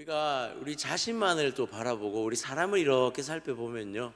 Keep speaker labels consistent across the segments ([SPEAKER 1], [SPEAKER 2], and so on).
[SPEAKER 1] 우리가 우리 자신만을 또 바라보고 우리 사람을 이렇게 살펴보면요,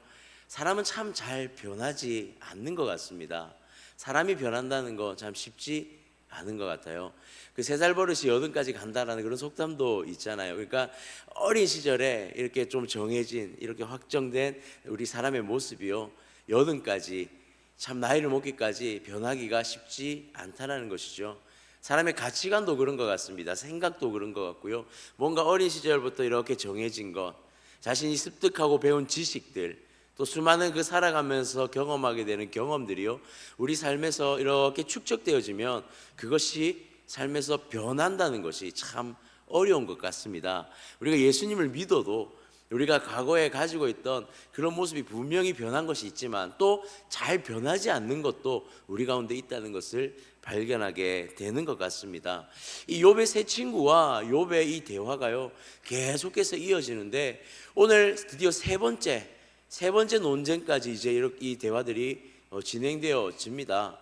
[SPEAKER 1] 사람은 참 잘 변하지 않는 것 같습니다. 사람이 변한다는 거 참 쉽지 않은 것 같아요. 그 3살 버릇이 8까지 간다라는 그런 속담도 있잖아요. 그러니까 어린 시절에 이렇게 좀 정해진, 이렇게 확정된 우리 사람의 모습이요, 8까지 참 나이를 먹기까지 변하기가 쉽지 않다라는 것이죠. 사람의 가치관도 그런 것 같습니다. 생각도 그런 것 같고요. 뭔가 어린 시절부터 이렇게 정해진 것, 자신이 습득하고 배운 지식들, 또 수많은 그 살아가면서 경험하게 되는 경험들이요, 우리 삶에서 이렇게 축적되어지면 그것이 삶에서 변한다는 것이 참 어려운 것 같습니다. 우리가 예수님을 믿어도 우리가 과거에 가지고 있던 그런 모습이 분명히 변한 것이 있지만 또 잘 변하지 않는 것도 우리 가운데 있다는 것을 발견하게 되는 것 같습니다. 이 욥의 세 친구와 욥의 이 대화가요, 계속해서 이어지는데 오늘 드디어 세 번째 논쟁까지 이제 이 대화들이 진행되어집니다.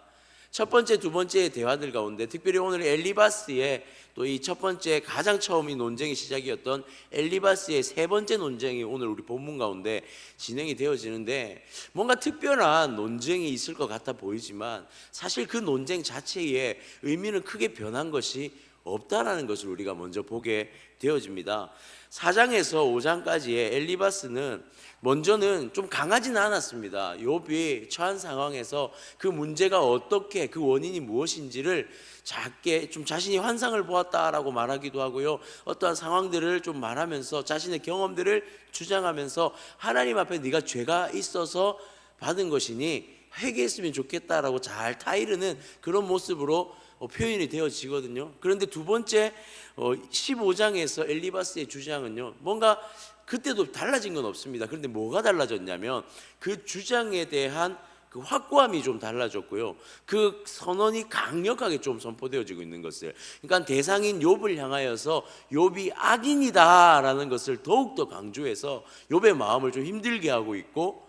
[SPEAKER 1] 첫 번째, 두 번째 대화들 가운데 특별히 오늘 엘리바스의 또 이 첫 번째 가장 처음 이 논쟁이 시작이었던 엘리바스의 세 번째 논쟁이 오늘 우리 본문 가운데 진행이 되어지는데, 뭔가 특별한 논쟁이 있을 것 같아 보이지만 사실 그 논쟁 자체의 의미는 크게 변한 것이 없다라는 것을 우리가 먼저 보게 되어집니다. 4장에서 5장까지의 엘리바스는 먼저는 좀 강하지는 않았습니다. 욥이 처한 상황에서 그 문제가 어떻게, 그 원인이 무엇인지를 작게 좀 자신이 환상을 보았다라고 말하기도 하고요, 어떠한 상황들을 좀 말하면서 자신의 경험들을 주장하면서 하나님 앞에 네가 죄가 있어서 받은 것이니 회개했으면 좋겠다라고 잘 타이르는 그런 모습으로 표현이 되어지거든요. 그런데 두 번째 15장에서 엘리바스의 주장은요, 뭔가 그때도 달라진 건 없습니다. 그런데 뭐가 달라졌냐면 그 주장에 대한 그 확고함이 좀 달라졌고요, 그 선언이 강력하게 좀 선포되어지고 있는 것을, 그러니까 대상인 욥을 향하여서 욥이 악인이다라는 것을 더욱더 강조해서 욥의 마음을 좀 힘들게 하고 있고,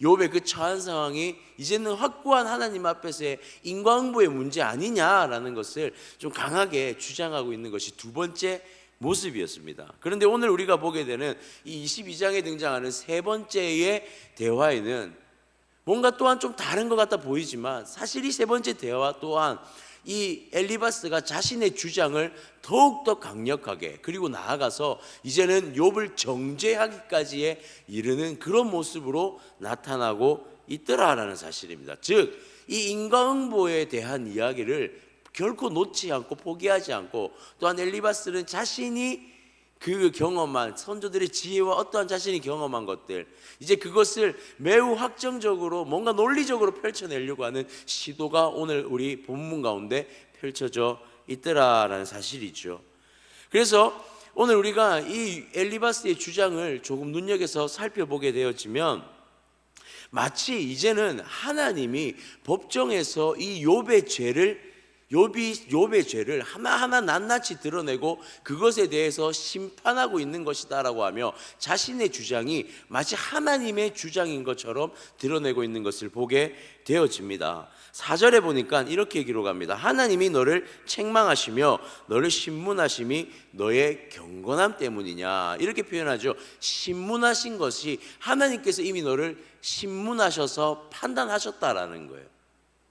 [SPEAKER 1] 욥의 그 처한 상황이 이제는 확고한 하나님 앞에서의 인과응보의 문제 아니냐라는 것을 좀 강하게 주장하고 있는 것이 두 번째 모습이었습니다. 그런데 오늘 우리가 보게 되는 이 22장에 등장하는 세 번째의 대화에는 뭔가 또한 좀 다른 것 같아 보이지만 사실 이 세 번째 대화 또한 이 엘리바스가 자신의 주장을 더욱더 강력하게, 그리고 나아가서 이제는 욥을 정죄하기까지에 이르는 그런 모습으로 나타나고 있더라라는 사실입니다. 즉, 이 인과응보에 대한 이야기를 결코 놓지 않고 포기하지 않고, 또한 엘리바스는 자신이 그 경험한 선조들의 지혜와 어떠한 자신이 경험한 것들, 이제 그것을 매우 확정적으로 뭔가 논리적으로 펼쳐내려고 하는 시도가 오늘 우리 본문 가운데 펼쳐져 있더라라는 사실이죠. 그래서 오늘 우리가 이 엘리바스의 주장을 조금 눈여겨서 살펴보게 되어지면 마치 이제는 하나님이 법정에서 이 욥의 죄를 하나하나 낱낱이 드러내고 그것에 대해서 심판하고 있는 것이다라고 하며 자신의 주장이 마치 하나님의 주장인 것처럼 드러내고 있는 것을 보게 되어집니다. 4절에 보니까 이렇게 기록합니다. 하나님이 너를 책망하시며 너를 신문하심이 너의 경건함 때문이냐, 이렇게 표현하죠. 신문하신 것이 하나님께서 이미 너를 신문하셔서 판단하셨다라는 거예요.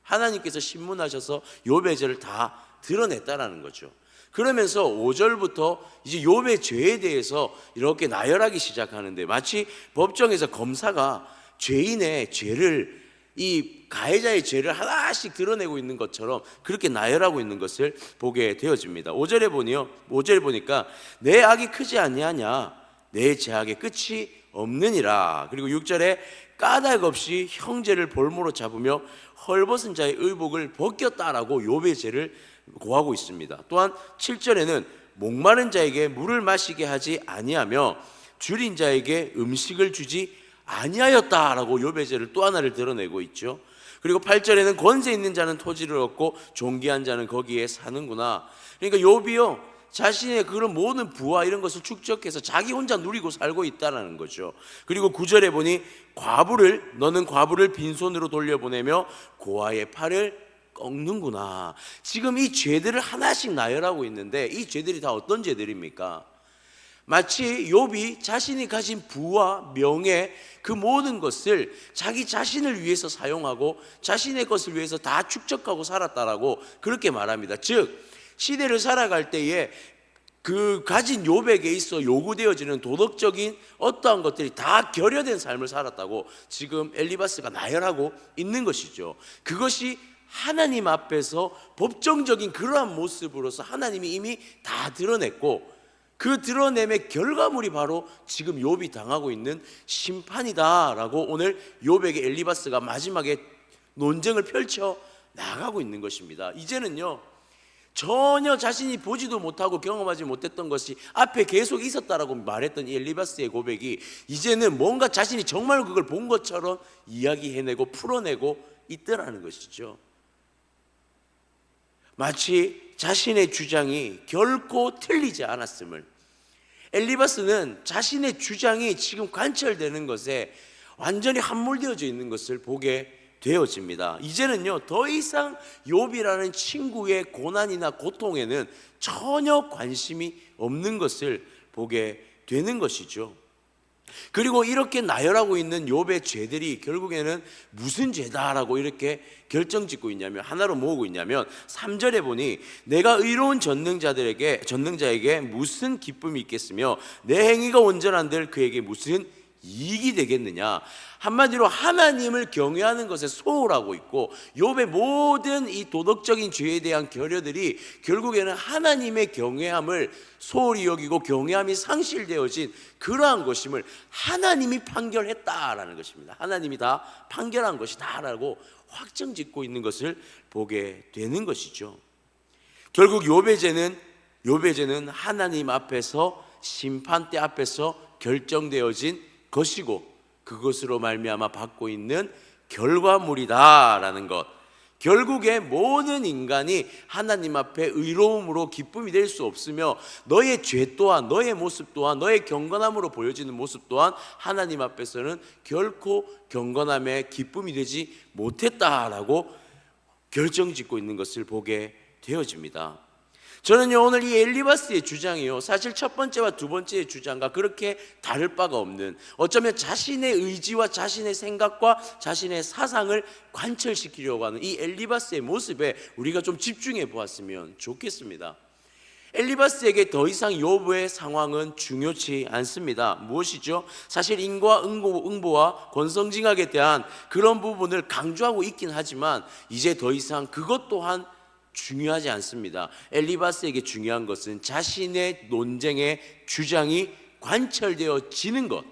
[SPEAKER 1] 하나님께서 신문하셔서 욥의 죄를 다 드러냈다라는 거죠. 그러면서 5절부터 이제 욥의 죄에 대해서 이렇게 나열하기 시작하는데, 마치 법정에서 검사가 죄인의 죄를, 이 가해자의 죄를 하나씩 드러내고 있는 것처럼 그렇게 나열하고 있는 것을 보게 되어집니다. 5절에 보니까 내 악이 크지 아니하냐, 내 죄악의 끝이 없느니라. 그리고 6절에 까닭 없이 형제를 볼모로 잡으며 헐벗은 자의 의복을 벗겼다라고 욥의 죄를 고하고 있습니다. 또한 7절에는 목마른 자에게 물을 마시게 하지 아니하며 줄인 자에게 음식을 주지 아니하였다라고 욥의 죄를 또 하나를 드러내고 있죠. 그리고 8절에는 권세 있는 자는 토지를 얻고 존귀한 자는 거기에 사는구나. 그러니까 욥이요, 자신의 그런 모든 부와 이런 것을 축적해서 자기 혼자 누리고 살고 있다는 거죠. 그리고 9절에 보니 너는 과부를 빈손으로 돌려보내며 고아의 팔을 꺾는구나. 지금 이 죄들을 하나씩 나열하고 있는데 이 죄들이 다 어떤 죄들입니까? 마치 욥이 자신이 가진 부와 명예 그 모든 것을 자기 자신을 위해서 사용하고 자신의 것을 위해서 다 축적하고 살았다라고 그렇게 말합니다. 즉 시대를 살아갈 때에 그 가진 욥에게 있어 요구되어지는 도덕적인 어떠한 것들이 다 결여된 삶을 살았다고 지금 엘리바스가 나열하고 있는 것이죠. 그것이 하나님 앞에서 법정적인 그러한 모습으로서 하나님이 이미 다 드러냈고 그 드러냄의 결과물이 바로 지금 욥이 당하고 있는 심판이다라고 오늘 욥에게 엘리바스가 마지막에 논쟁을 펼쳐 나가고 있는 것입니다. 이제는요 전혀 자신이 보지도 못하고 경험하지 못했던 것이 앞에 계속 있었다라고 말했던 이 엘리바스의 고백이 이제는 뭔가 자신이 정말 그걸 본 것처럼 이야기해내고 풀어내고 있더라는 것이죠. 마치 자신의 주장이 결코 틀리지 않았음을, 엘리바스는 자신의 주장이 지금 관철되는 것에 완전히 함몰되어져 있는 것을 보게 되어집니다. 이제는요 더 이상 욥이라는 친구의 고난이나 고통에는 전혀 관심이 없는 것을 보게 되는 것이죠. 그리고 이렇게 나열하고 있는 욥의 죄들이 결국에는 무슨 죄다라고 이렇게 결정짓고 있냐면, 하나로 모으고 있냐면 3절에 보니 내가 의로운 전능자에게 무슨 기쁨이 있겠으며 내 행위가 온전한들 그에게 무슨 이익이 되겠느냐. 한마디로 하나님을 경외하는 것에 소홀하고 있고 욥의 모든 이 도덕적인 죄에 대한 결여들이 결국에는 하나님의 경외함을 소홀히 여기고 경외함이 상실되어진 그러한 것임을 하나님이 판결했다라는 것입니다. 하나님이 다 판결한 것이다라고 확정짓고 있는 것을 보게 되는 것이죠. 결국 욥의 죄는 하나님 앞에서 심판대 앞에서 결정되어진 것이고 그것으로 말미암아 받고 있는 결과물이다라는 것. 결국에 모든 인간이 하나님 앞에 의로움으로 기쁨이 될 수 없으며 너의 죄 또한, 너의 모습 또한, 너의 경건함으로 보여지는 모습 또한 하나님 앞에서는 결코 경건함의 기쁨이 되지 못했다라고 결정짓고 있는 것을 보게 되어집니다. 저는요 오늘 이 엘리바스의 주장이요 사실 첫 번째와 두 번째의 주장과 그렇게 다를 바가 없는, 어쩌면 자신의 의지와 자신의 생각과 자신의 사상을 관철시키려고 하는 이 엘리바스의 모습에 우리가 좀 집중해 보았으면 좋겠습니다. 엘리바스에게 더 이상 욥의 상황은 중요치 않습니다. 무엇이죠? 사실 인과 응보와 권성징악에 대한 그런 부분을 강조하고 있긴 하지만 이제 더 이상 그것 또한 중요하지 않습니다. 엘리바스에게 중요한 것은 자신의 논쟁의 주장이 관철되어지는 것,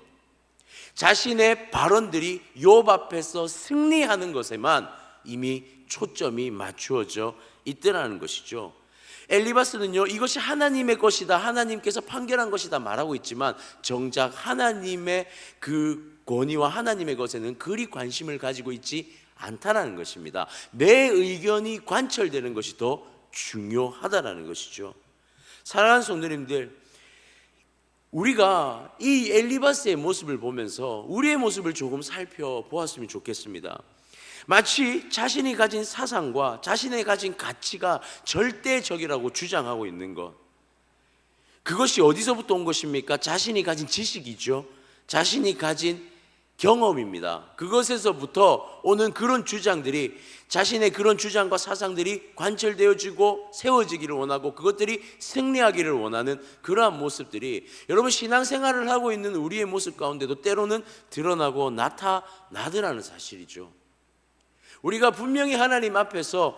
[SPEAKER 1] 자신의 발언들이 욥 앞에서 승리하는 것에만 이미 초점이 맞추어져 있더라는 것이죠. 엘리바스는요 이것이 하나님의 것이다, 하나님께서 판결한 것이다 말하고 있지만 정작 하나님의 그 권위와 하나님의 것에는 그리 관심을 가지고 있지 않다라는 것입니다. 내 의견이 관철되는 것이 더 중요하다라는 것이죠. 사랑하는 성도님들, 우리가 이 엘리바스의 모습을 보면서 우리의 모습을 조금 살펴보았으면 좋겠습니다. 마치 자신이 가진 사상과 자신이 가진 가치가 절대적이라고 주장하고 있는 것, 그것이 어디서부터 온 것입니까? 자신이 가진 지식이죠. 자신이 가진 경험입니다. 그것에서부터 오는 그런 주장들이, 자신의 그런 주장과 사상들이 관철되어지고 세워지기를 원하고 그것들이 승리하기를 원하는 그러한 모습들이 여러분 신앙생활을 하고 있는 우리의 모습 가운데도 때로는 드러나고 나타나더라는 사실이죠. 우리가 분명히 하나님 앞에서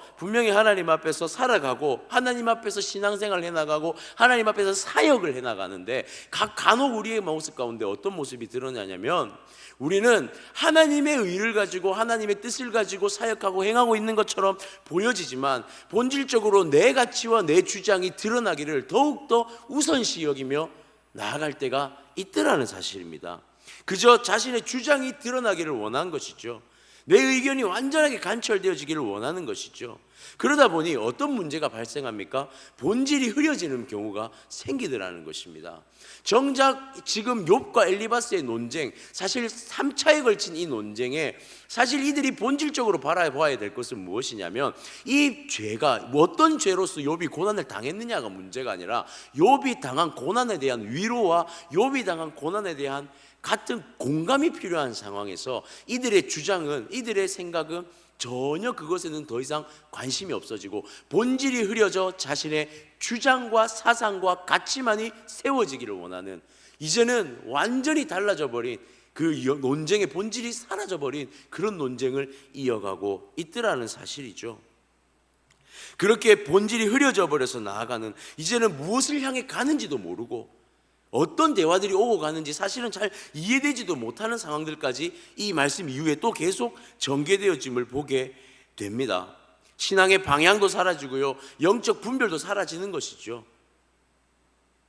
[SPEAKER 1] 살아가고 하나님 앞에서 신앙생활을 해나가고 하나님 앞에서 사역을 해나가는데 간혹 우리의 모습 가운데 어떤 모습이 드러나냐면 우리는 하나님의 의를 가지고 하나님의 뜻을 가지고 사역하고 행하고 있는 것처럼 보여지지만 본질적으로 내 가치와 내 주장이 드러나기를 더욱더 우선시 여기며 나아갈 때가 있더라는 사실입니다. 그저 자신의 주장이 드러나기를 원한 것이죠. 내 의견이 완전하게 관철되어지기를 원하는 것이죠. 그러다 보니 어떤 문제가 발생합니까? 본질이 흐려지는 경우가 생기더라는 것입니다. 정작 지금 욥과 엘리바스의 논쟁, 사실 3차에 걸친 이 논쟁에 사실 이들이 본질적으로 바라봐야 될 것은 무엇이냐면, 이 죄가 어떤 죄로서 욥이 고난을 당했느냐가 문제가 아니라 욥이 당한 고난에 대한 위로와 욥이 당한 고난에 대한 같은 공감이 필요한 상황에서 이들의 주장은, 이들의 생각은 전혀 그것에는 더 이상 관심이 없어지고 본질이 흐려져 자신의 주장과 사상과 가치만이 세워지기를 원하는, 이제는 완전히 달라져 버린 그 논쟁의 본질이 사라져 버린 그런 논쟁을 이어가고 있더라는 사실이죠. 그렇게 본질이 흐려져 버려서 나아가는, 이제는 무엇을 향해 가는지도 모르고 어떤 대화들이 오고 가는지 사실은 잘 이해되지도 못하는 상황들까지 이 말씀 이후에 또 계속 전개되어짐을 보게 됩니다. 신앙의 방향도 사라지고요, 영적 분별도 사라지는 것이죠.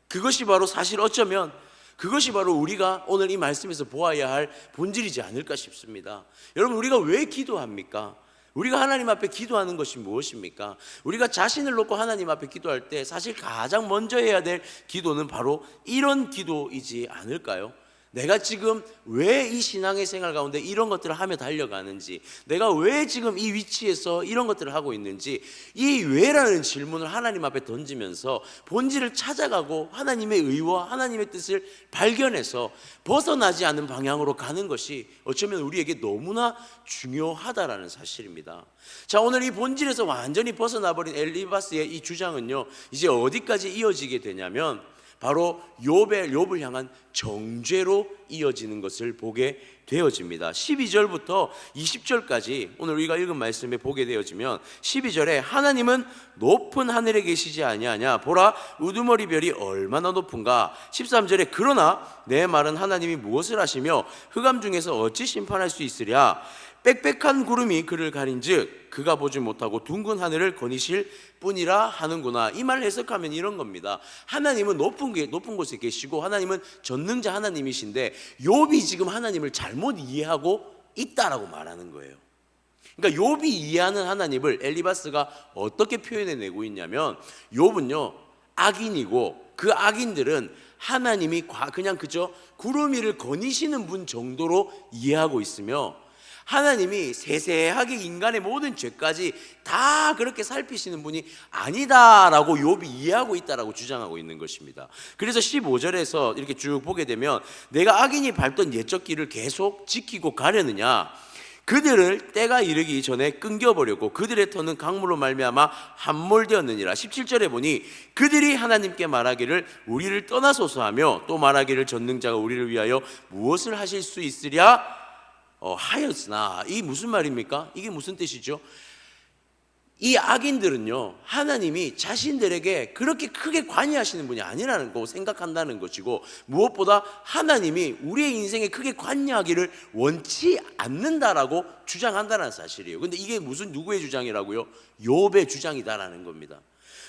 [SPEAKER 1] 그것이 바로 사실 어쩌면 그것이 바로 우리가 오늘 이 말씀에서 보아야 할 본질이지 않을까 싶습니다. 여러분, 우리가 왜 기도합니까? 우리가 하나님 앞에 기도하는 것이 무엇입니까? 우리가 자신을 놓고 하나님 앞에 기도할 때 사실 가장 먼저 해야 될 기도는 바로 이런 기도이지 않을까요? 내가 지금 왜 이 신앙의 생활 가운데 이런 것들을 하며 달려가는지, 내가 왜 지금 이 위치에서 이런 것들을 하고 있는지, 이 왜라는 질문을 하나님 앞에 던지면서 본질을 찾아가고 하나님의 의와 하나님의 뜻을 발견해서 벗어나지 않는 방향으로 가는 것이 어쩌면 우리에게 너무나 중요하다라는 사실입니다. 자, 오늘 이 본질에서 완전히 벗어나버린 엘리바스의 이 주장은요, 이제 어디까지 이어지게 되냐면 바로 욥을 향한 정죄로 이어지는 것을 보게 되어집니다. 12절부터 20절까지 오늘 우리가 읽은 말씀에 보게 되어지면 12절에 하나님은 높은 하늘에 계시지 아니하냐, 보라 우두머리 별이 얼마나 높은가. 13절에 그러나 내 말은 하나님이 무엇을 하시며 흑암 중에서 어찌 심판할 수 있으랴. 빽빽한 구름이 그를 가린즉 그가 보지 못하고 둥근 하늘을 거니실 뿐이라 하는구나. 이 말을 해석하면 이런 겁니다. 하나님은 높은 곳에 계시고 하나님은 전능자 하나님이신데 욥이 지금 하나님을 잘못 이해하고 있다라고 말하는 거예요. 그러니까 욥이 이해하는 하나님을 엘리바스가 어떻게 표현해내고 있냐면, 욥은요 악인이고 그 악인들은 하나님이 그냥 그저 구름 위를 거니시는 분 정도로 이해하고 있으며, 하나님이 세세하게 인간의 모든 죄까지 다 그렇게 살피시는 분이 아니다라고 욥이 이해하고 있다라고 주장하고 있는 것입니다. 그래서 15절에서 이렇게 쭉 보게 되면 내가 악인이 밟던 옛적 길을 계속 지키고 가려느냐, 그들을 때가 이르기 전에 끊겨버렸고 그들의 터는 강물로 말미암아 함몰되었느니라. 17절에 보니 그들이 하나님께 말하기를 우리를 떠나소서 하며 또 말하기를 전능자가 우리를 위하여 무엇을 하실 수 있으랴 하였으나. 이 무슨 말입니까? 이게 무슨 뜻이죠? 이 악인들은요 하나님이 자신들에게 그렇게 크게 관여하시는 분이 아니라는 거 생각한다는 것이고, 무엇보다 하나님이 우리의 인생에 크게 관여하기를 원치 않는다라고 주장한다는 사실이에요. 근데 이게 누구의 주장이라고요? 욥의 주장이다라는 겁니다.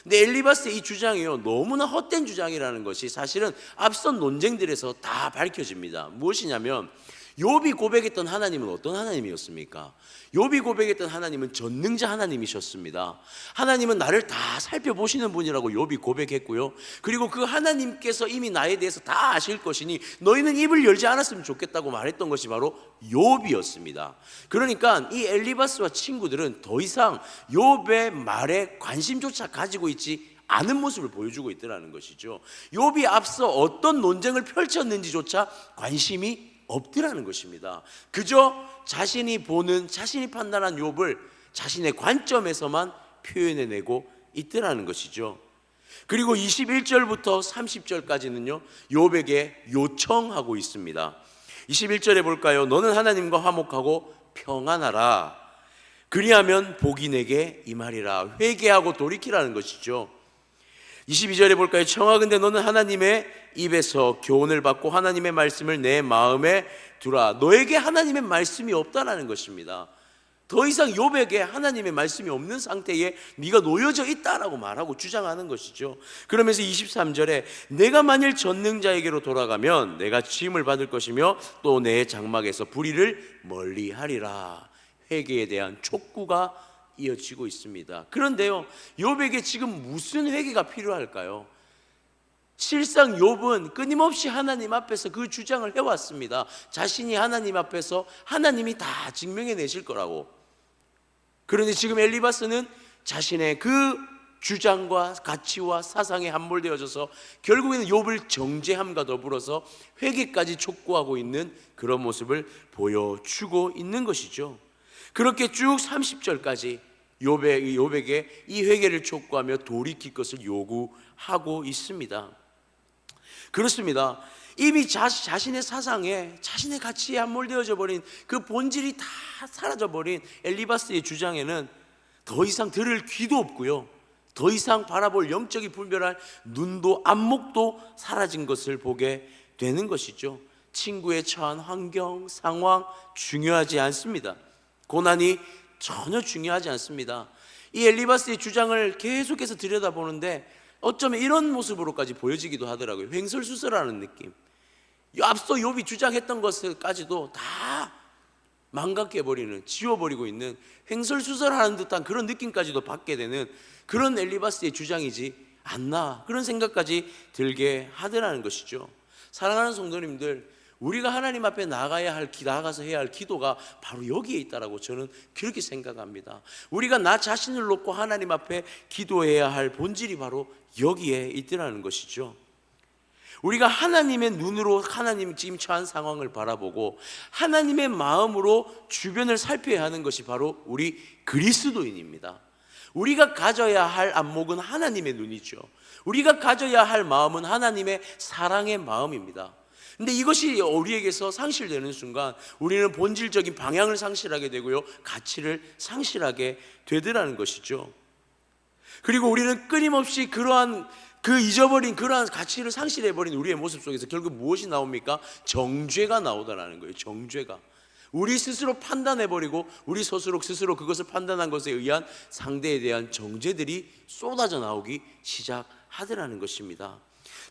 [SPEAKER 1] 근데 엘리바스의 이 주장이요 너무나 헛된 주장이라는 것이 사실은 앞선 논쟁들에서 다 밝혀집니다. 무엇이냐면, 욥이 고백했던 하나님은 어떤 하나님이었습니까? 욥이 고백했던 하나님은 전능자 하나님이셨습니다. 하나님은 나를 다 살펴보시는 분이라고 욥이 고백했고요, 그리고 그 하나님께서 이미 나에 대해서 다 아실 것이니 너희는 입을 열지 않았으면 좋겠다고 말했던 것이 바로 욥이었습니다. 그러니까 이 엘리바스와 친구들은 더 이상 욥의 말에 관심조차 가지고 있지 않은 모습을 보여주고 있더라는 것이죠. 욥이 앞서 어떤 논쟁을 펼쳤는지조차 관심이 없더라는 것입니다. 그저 자신이 판단한 욥을 자신의 관점에서만 표현해내고 있더라는 것이죠. 그리고 21절부터 30절까지는요 욥에게 요청하고 있습니다. 21절에 볼까요? 너는 하나님과 화목하고 평안하라. 그리하면 복이 내게 임하리라. 회개하고 돌이키라는 것이죠. 22절에 볼까요? 청하건대 너는 하나님의 입에서 교훈을 받고 하나님의 말씀을 내 마음에 두라. 너에게 하나님의 말씀이 없다라는 것입니다. 더 이상 욥에게 하나님의 말씀이 없는 상태에 네가 놓여져 있다라고 말하고 주장하는 것이죠. 그러면서 23절에 내가 만일 전능자에게로 돌아가면 내가 지음을 받을 것이며 또 내 장막에서 불의를 멀리하리라. 회개에 대한 촉구가 이어지고 있습니다. 그런데요, 욥에게 지금 무슨 회개가 필요할까요? 실상 욥은 끊임없이 하나님 앞에서 그 주장을 해왔습니다. 자신이 하나님 앞에서 하나님이 다 증명해 내실 거라고. 그런데 지금 엘리바스는 자신의 그 주장과 가치와 사상에 함몰되어져서 결국에는 욥을 정죄함과 더불어서 회개까지 촉구하고 있는 그런 모습을 보여주고 있는 것이죠. 그렇게 쭉 30절까지 욥에게 이 회개를 촉구하며 돌이킬 것을 요구하고 있습니다. 그렇습니다. 이미 자신의 사상에, 자신의 가치에 함몰되어져 버린 그 본질이 다 사라져 버린 엘리바스의 주장에는 더 이상 들을 귀도 없고요, 더 이상 바라볼 영적이 분별할 눈도 안목도 사라진 것을 보게 되는 것이죠. 친구의 처한 환경, 상황 중요하지 않습니다. 고난이 전혀 중요하지 않습니다. 이 엘리바스의 주장을 계속해서 들여다보는데 어쩌면 이런 모습으로까지 보여지기도 하더라고요. 횡설수설하는 느낌. 앞서 욥이 주장했던 것까지도 다 망각해버리는, 지워버리고 있는, 횡설수설하는 듯한 그런 느낌까지도 받게 되는 그런 엘리바스의 주장이지 않나, 그런 생각까지 들게 하더라는 것이죠. 사랑하는 성도님들, 우리가 하나님 앞에 나가서 해야 할 기도가 바로 여기에 있다라고 저는 그렇게 생각합니다. 우리가 나 자신을 놓고 하나님 앞에 기도해야 할 본질이 바로 여기에 있더라는 것이죠. 우리가 하나님의 눈으로 하나님 지금 처한 상황을 바라보고 하나님의 마음으로 주변을 살펴야 하는 것이 바로 우리 그리스도인입니다. 우리가 가져야 할 안목은 하나님의 눈이죠. 우리가 가져야 할 마음은 하나님의 사랑의 마음입니다. 근데 이것이 우리에게서 상실되는 순간 우리는 본질적인 방향을 상실하게 되고요, 가치를 상실하게 되더라는 것이죠. 그리고 우리는 끊임없이 그러한 잊어버린 그러한 가치를 상실해버린 우리의 모습 속에서 결국 무엇이 나옵니까? 정죄가 나오더라는 거예요. 정죄가. 우리 스스로 판단해버리고 우리 스스로 그것을 판단한 것에 의한 상대에 대한 정죄들이 쏟아져 나오기 시작하더라는 것입니다.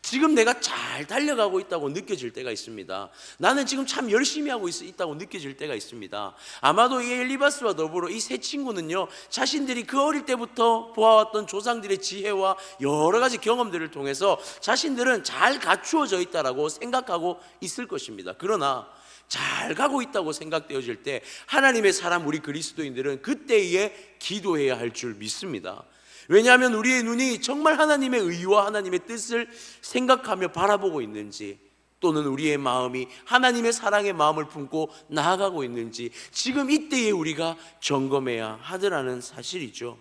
[SPEAKER 1] 지금 내가 잘 달려가고 있다고 느껴질 때가 있습니다. 나는 지금 참 열심히 하고 있다고 느껴질 때가 있습니다. 아마도 이 엘리바스와 더불어 이 세 친구는요, 자신들이 그 어릴 때부터 보아왔던 조상들의 지혜와 여러 가지 경험들을 통해서 자신들은 잘 갖추어져 있다라고 생각하고 있을 것입니다. 그러나 잘 가고 있다고 생각되어질 때 하나님의 사람 우리 그리스도인들은 그때에 기도해야 할 줄 믿습니다. 왜냐하면 우리의 눈이 정말 하나님의 의와 하나님의 뜻을 생각하며 바라보고 있는지, 또는 우리의 마음이 하나님의 사랑의 마음을 품고 나아가고 있는지 지금 이때에 우리가 점검해야 하더라는 사실이죠.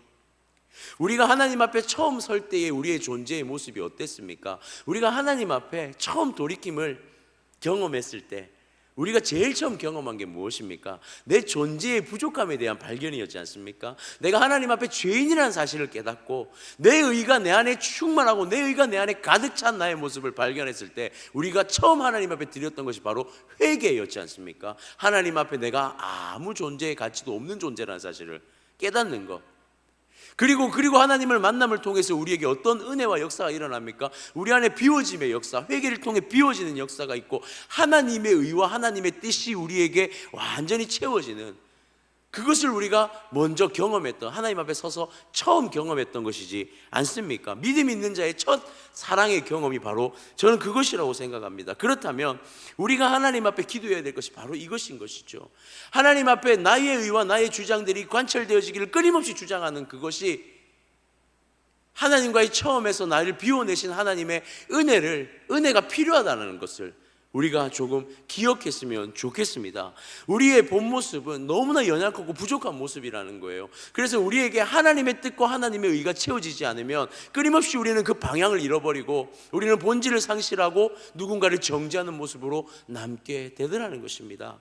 [SPEAKER 1] 우리가 하나님 앞에 처음 설 때의 우리의 존재의 모습이 어땠습니까? 우리가 하나님 앞에 처음 돌이킴을 경험했을 때 우리가 제일 처음 경험한 게 무엇입니까? 내 존재의 부족함에 대한 발견이었지 않습니까? 내가 하나님 앞에 죄인이라는 사실을 깨닫고 내 의가 내 안에 충만하고 내 의가 내 안에 가득 찬 나의 모습을 발견했을 때 우리가 처음 하나님 앞에 드렸던 것이 바로 회개였지 않습니까? 하나님 앞에 내가 아무 존재의 가치도 없는 존재라는 사실을 깨닫는 것. 그리고 하나님을 만남을 통해서 우리에게 어떤 은혜와 역사가 일어납니까? 우리 안에 비워짐의 역사, 회개를 통해 비워지는 역사가 있고 하나님의 의와 하나님의 뜻이 우리에게 완전히 채워지는, 그것을 우리가 먼저 경험했던, 하나님 앞에 서서 처음 경험했던 것이지 않습니까? 믿음 있는 자의 첫 사랑의 경험이 바로 저는 그것이라고 생각합니다. 그렇다면 우리가 하나님 앞에 기도해야 될 것이 바로 이것인 것이죠. 하나님 앞에 나의 의와 나의 주장들이 관철되어지기를 끊임없이 주장하는 그것이 하나님과의 처음에서 나를 비워내신 하나님의 은혜가 필요하다는 것을 우리가 조금 기억했으면 좋겠습니다. 우리의 본 모습은 너무나 연약하고 부족한 모습이라는 거예요. 그래서 우리에게 하나님의 뜻과 하나님의 의가 채워지지 않으면 끊임없이 우리는 그 방향을 잃어버리고 우리는 본질을 상실하고 누군가를 정죄하는 모습으로 남게 되더라는 것입니다.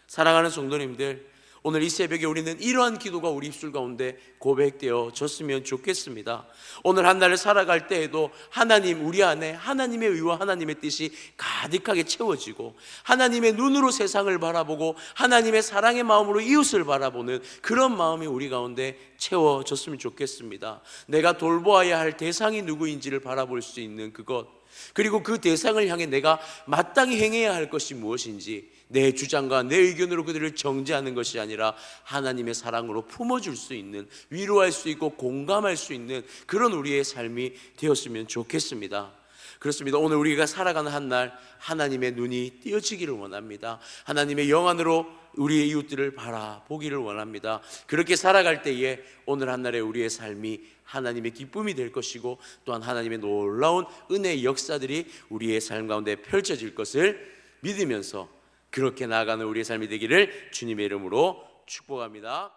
[SPEAKER 1] 사랑하는 성도님들, 오늘 이 새벽에 우리는 이러한 기도가 우리 입술 가운데 고백되어졌으면 좋겠습니다. 오늘 한 날을 살아갈 때에도 하나님, 우리 안에 하나님의 의와 하나님의 뜻이 가득하게 채워지고 하나님의 눈으로 세상을 바라보고 하나님의 사랑의 마음으로 이웃을 바라보는 그런 마음이 우리 가운데 채워졌으면 좋겠습니다. 내가 돌보아야 할 대상이 누구인지를 바라볼 수 있는 그것, 그리고 그 대상을 향해 내가 마땅히 행해야 할 것이 무엇인지, 내 주장과 내 의견으로 그들을 정죄하는 것이 아니라 하나님의 사랑으로 품어줄 수 있는, 위로할 수 있고 공감할 수 있는 그런 우리의 삶이 되었으면 좋겠습니다. 그렇습니다. 오늘 우리가 살아가는 한날 하나님의 눈이 띄어지기를 원합니다. 하나님의 영안으로 우리의 이웃들을 바라보기를 원합니다. 그렇게 살아갈 때에 오늘 한날의 우리의 삶이 하나님의 기쁨이 될 것이고, 또한 하나님의 놀라운 은혜의 역사들이 우리의 삶 가운데 펼쳐질 것을 믿으면서 그렇게 나아가는 우리의 삶이 되기를 주님의 이름으로 축복합니다.